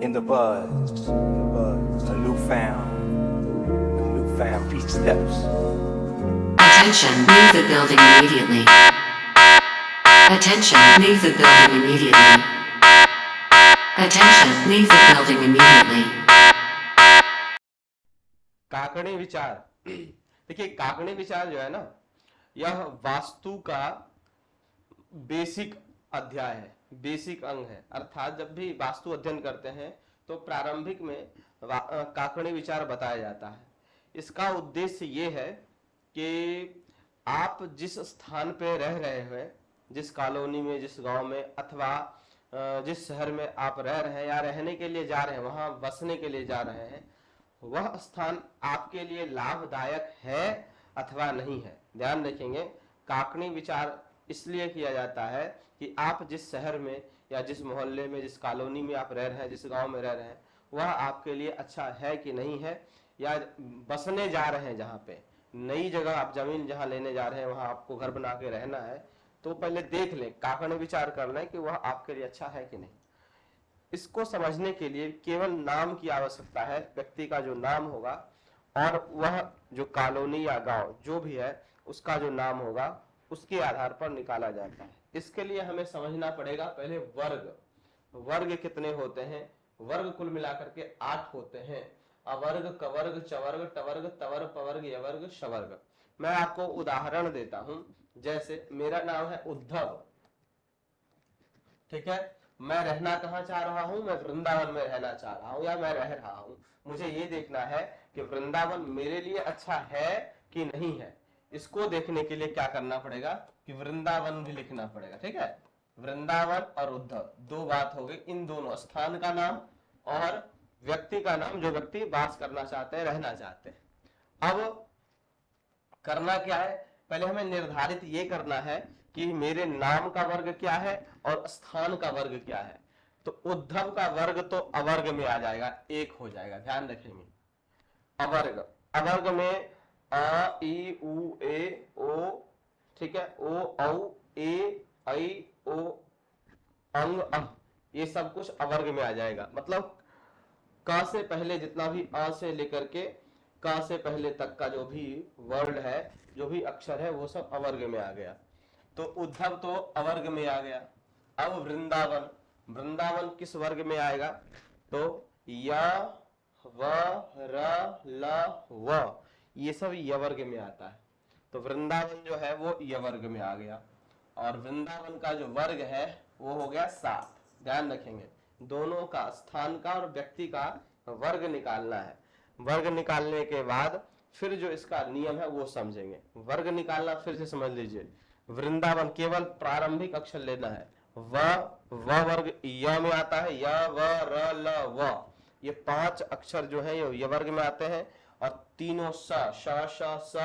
in the buzz, a newfound peach steps. Attention, leave the building immediately. Attention, leave the building immediately. Attention, leave the building immediately. Kakade विचार। देखिए, काकड़े विचार जो है ना, यह वास्तु का बेसिक अध्याय है, बेसिक अंग है। अर्थात जब भी वास्तु अध्ययन करते हैं तो प्रारंभिक में काकड़े विचार बताया जाता है। इसका उद्देश्य ये है कि आप जिस स्थान पे रह रहे हैं, जिस कॉलोनी में, जिस गांव में, अथवा जिस शहर में आप रह रहे हैं या रहने के लिए जा रहे हैं, वहां बसने के लिए जा रहे हैं, वह स्थान आपके लिए लाभदायक है अथवा नहीं है। ध्यान रखेंगे, काकड़ी विचार इसलिए किया जाता है कि आप जिस शहर में या जिस मोहल्ले में, जिस कॉलोनी में आप रह रहे हैं, जिस गांव में रह रहे हैं, वह आपके लिए अच्छा है कि नहीं है, या बसने जा रहे हैं जहाँ पे, नई जगह आप जमीन जहाँ लेने जा रहे हैं, वहां आपको घर बना के रहना है, तो पहले देख लें, काकड़ विचार कर लें कि वह आपके लिए अच्छा है कि नहीं। इसको समझने के लिए केवल नाम की आवश्यकता है, व्यक्ति का जो नाम होगा और वह जो कॉलोनी या गांव जो भी है उसका जो नाम होगा, उसके आधार पर निकाला जाता है। इसके लिए हमें समझना पड़ेगा पहले वर्ग कितने होते हैं। वर्ग कुल मिलाकर के 8 होते हैं। अवर्ग, कवर्ग, चवर्ग, टवर्ग, तवर्ग, पवर्ग, यवर्ग, शवर्ग। मैं आपको उदाहरण देता हूं। जैसे मेरा नाम है उद्धव, ठीक है, मैं रहना कहाँ चाह रहा हूं, मैं वृंदावन में रहना चाह रहा हूं या मैं रह रहा हूं। मुझे ये देखना है कि वृंदावन मेरे लिए अच्छा है कि नहीं है। इसको देखने के लिए क्या करना पड़ेगा कि वृंदावन भी लिखना पड़ेगा, ठीक है। वृंदावन और उद्धव दो बात हो गई। इन दोनों स्थान का नाम और व्यक्ति का नाम, जो व्यक्ति वास करना चाहते हैं, रहना चाहते हैं। अब करना क्या है, पहले हमें निर्धारित ये करना है कि मेरे नाम का वर्ग क्या है और स्थान का वर्ग क्या है। तो उद्धव का वर्ग तो अवर्ग में आ जाएगा, 1 हो जाएगा। ध्यान रखेंगे, अवर्ग में अ, ई, उ, ए, ओ, ठीक है, ओ, औ, ए, ऐ, ओ, अंग, अह, ये सब कुछ अवर्ग में आ जाएगा। मतलब क से पहले जितना भी अ से लेकर के क से पहले तक का जो भी वर्ड है, जो भी अक्षर है, वो सब अवर्ग में आ गया। तो उद्धव तो अवर्ग में आ गया। अब वृंदावन किस वर्ग में आएगा, तो य, व, र, ल, व, ये सब यवर्ग में आता है। तो वृंदावन जो है वो यवर्ग में आ गया और वृंदावन का जो वर्ग है वो हो गया 7। ध्यान रखेंगे, दोनों का, स्थान का और व्यक्ति का वर्ग निकालना है। वर्ग निकालने के बाद फिर जो इसका नियम है वो समझेंगे। वर्ग निकालना फिर से समझ लीजिए। वृंदावन केवल प्रारंभिक अक्षर लेना है। व वर्ग य में आता है, य, व, र, ल, व, ये 5 अक्षर जो है ये वर्ग में आते हैं। और तीनों स, श, स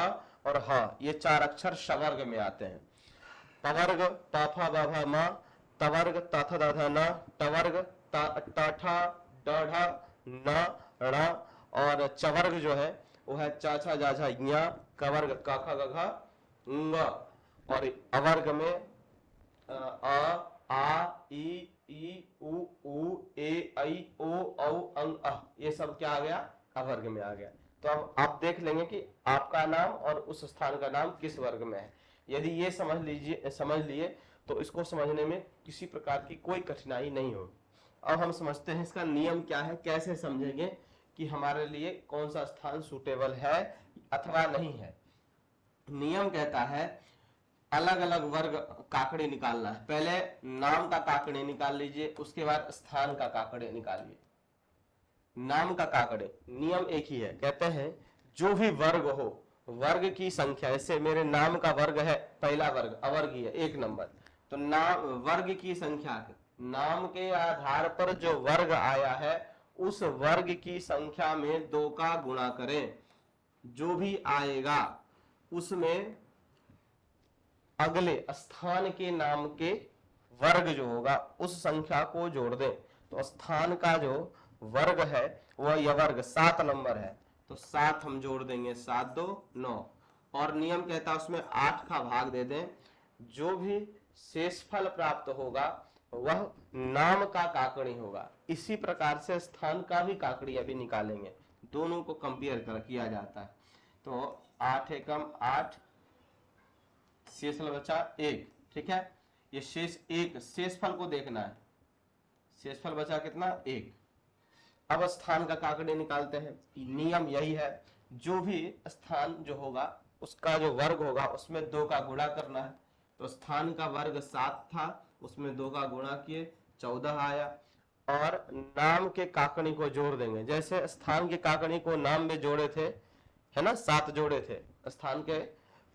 और ह, ये 4 अक्षर शवर्ग में आते हैं। पवर्ग प, फ, ब, भ, म, तवर्ग त, थ, द, ध, न, टवर्ग त, ठ, ड, ढ, न, ण, और चवर्ग जो है वो है च, छ, ज, झ, ञ, कवर्ग क, ख, ग, घ, ङ, और अवर्ग में अ, आ, ई, उ, ए, ऐ, ओ, औ, अंग, अह, ये सब क्या आ गया, अवर्ग में आ गया। तो अब आप देख लेंगे कि आपका नाम और उस स्थान का नाम किस वर्ग में है। यदि ये समझ लिए तो इसको समझने में किसी प्रकार की कोई कठिनाई नहीं होगी। अब हम समझते हैं इसका नियम क्या है, कैसे समझेंगे कि हमारे लिए कौन सा स्थान सूटेबल है अथवा नहीं है। नियम कहता है अलग अलग वर्ग काकड़े निकालना है। पहले नाम का काकड़े निकाल लीजिए, उसके बाद स्थान का काकड़े निकालिए। नाम का काकड़े, नियम एक ही है, कहते हैं जो भी वर्ग हो, वर्ग की संख्या, जैसे मेरे नाम का वर्ग है, पहला वर्ग अवर्ग ही है, 1 नंबर, तो नाम वर्ग की संख्या, नाम के आधार पर जो वर्ग आया है उस वर्ग की संख्या में 2 का गुणा करें। जो भी आएगा उसमें अगले स्थान के नाम के वर्ग जो होगा उस संख्या को जोड़ दें। तो स्थान का जो वर्ग है वह यवर्ग 7 नंबर है, तो 7 हम जोड़ देंगे, 7 2 9। और नियम कहता है उसमें 8 का भाग दे दें। जो भी शेषफल प्राप्त होगा वह नाम का काकड़ी होगा। इसी प्रकार से स्थान का भी काकड़ी अभी निकालेंगे, दोनों को कंपेयर किया जाता है। तो 8 एकम 8, शेषफल बचा 1, ठीक है। ये शेष 1, शेषफल को देखना है, शेषफल बचा कितना 1। अब स्थान का काकड़ी निकालते हैं। नियम यही है, जो भी स्थान जो होगा उसका जो वर्ग होगा उसमें 2 का गुणा करना है। तो स्थान का वर्ग 7 था, उसमें 2 का गुणा किए 14 आया। और नाम के काकड़ी को जोड़ देंगे, जैसे स्थान के काकड़ी को नाम में जोड़े थे, है ना, 7 जोड़े थे, स्थान के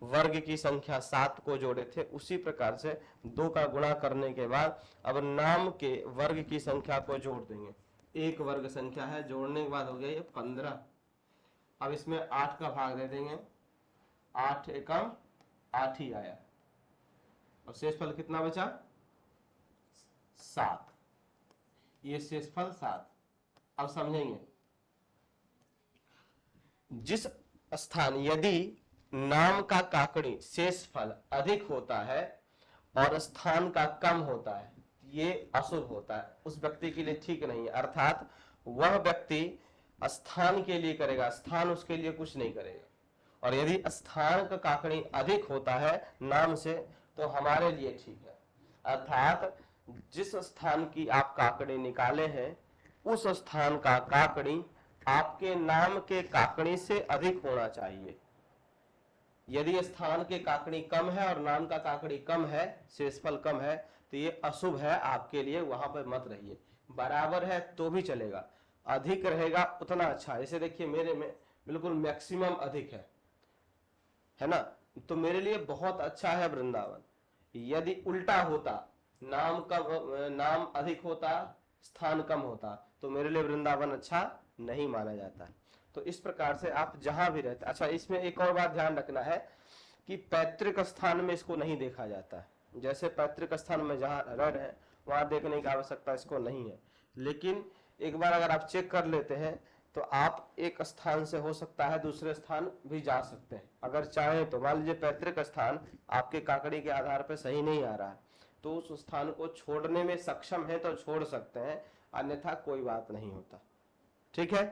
वर्ग की संख्या 7 को जोड़े थे, उसी प्रकार से 2 का गुणा करने के बाद अब नाम के वर्ग की संख्या को जोड़ देंगे। 1 वर्ग संख्या है, जोड़ने के बाद हो गया ये 15। अब इसमें 8 का भाग दे देंगे, 8 एकम 8 ही आया, और शेषफल कितना बचा 7। ये शेषफल 7। अब समझेंगे, जिस स्थान यदि नाम का काकड़ी शेषफल अधिक होता है और स्थान का कम होता है, ये अशुभ होता है, उस व्यक्ति के लिए ठीक नहीं है। अर्थात वह व्यक्ति स्थान के लिए करेगा, स्थान उसके लिए कुछ नहीं करेगा। और यदि स्थान का काकड़ी अधिक होता है नाम से, तो हमारे लिए ठीक है। अर्थात जिस स्थान की आप काकड़ी निकाले हैं उस स्थान का काकड़ी आपके नाम के काकड़ी से अधिक होना चाहिए। यदि स्थान के काकड़ी कम है और नाम का काकड़ी कम है, शेषफल कम है, तो ये अशुभ है आपके लिए, वहां पर मत रहिए। बराबर है तो भी चलेगा, अधिक रहेगा उतना अच्छा। जैसे देखिए मेरे में बिल्कुल मैक्सिमम अधिक है ना, तो मेरे लिए बहुत अच्छा है वृंदावन। यदि उल्टा होता, नाम अधिक होता, स्थान कम होता, तो मेरे लिए वृंदावन अच्छा नहीं माना जाता। तो इस प्रकार से आप जहां भी रहते, अच्छा इसमें एक और बात ध्यान रखना है कि पैतृक स्थान में इसको नहीं देखा जाता है। जैसे पैतृक स्थान में जहां रह रहे हैं वहां देखने की आवश्यकता इसको नहीं है, लेकिन एक बार अगर आप चेक कर लेते हैं तो आप एक स्थान से हो सकता है दूसरे स्थान भी जा सकते हैं अगर चाहे तो। मान लीजिए पैतृक स्थान आपके काकड़ी के आधार पर सही नहीं आ रहा है, तो उस स्थान को छोड़ने में सक्षम है तो छोड़ सकते हैं, अन्यथा कोई बात नहीं होता, ठीक है।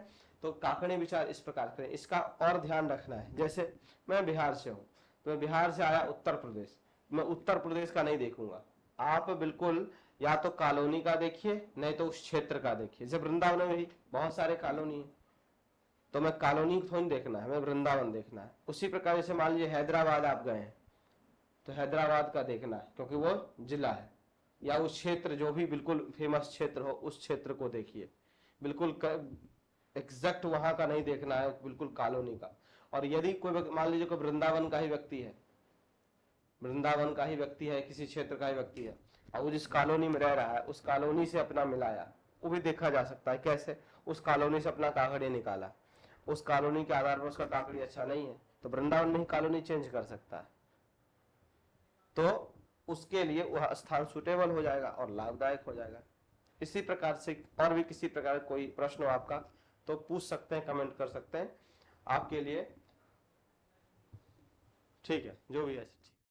तो काकड़ी विचार इस प्रकार करें। इसका और ध्यान रखना है, जैसे मैं बिहार से हूं, तो मैं बिहार से आया उत्तर प्रदेश, मैं उत्तर प्रदेश का नहीं देखूंगा। आप बिल्कुल या तो कॉलोनी का देखिए, नहीं तो उस क्षेत्र का देखिए। जैसे वृंदावन में भी बहुत सारे कॉलोनी है, तो मैं कॉलोनी को थोड़ी देखना है, मैं वृंदावन देखना है। उसी प्रकार जैसे मान लीजिए हैदराबाद आप गए हैं, तो हैदराबाद का देखना है क्योंकि वो जिला है, या उस क्षेत्र जो भी बिल्कुल फेमस क्षेत्र हो उस क्षेत्र को देखिए। बिल्कुल एग्जैक्ट वहां का नहीं देखना है, बिल्कुल कॉलोनी का। और यदि कोई मान लीजिए कोई वृंदावन का ही व्यक्ति है, वृंदावन का ही व्यक्ति है, किसी क्षेत्र का ही व्यक्ति है, और वो जिस कॉलोनी में रह रहा है उस कॉलोनी से अपना मिलाया, वो भी देखा जा सकता है। कैसे? उस कॉलोनी से अपना काकड़ी निकाला, उस कॉलोनी के आधार पर उसका काकड़ी अच्छा नहीं है तो वृंदावन में ही कॉलोनी चेंज कर सकता है, तो उसके लिए वह स्थान सुटेबल हो जाएगा और लाभदायक हो जाएगा। इसी प्रकार से और भी किसी प्रकार कोई प्रश्न हो आपका तो पूछ सकते हैं, कमेंट कर सकते हैं, आपके लिए ठीक है, जो भी है।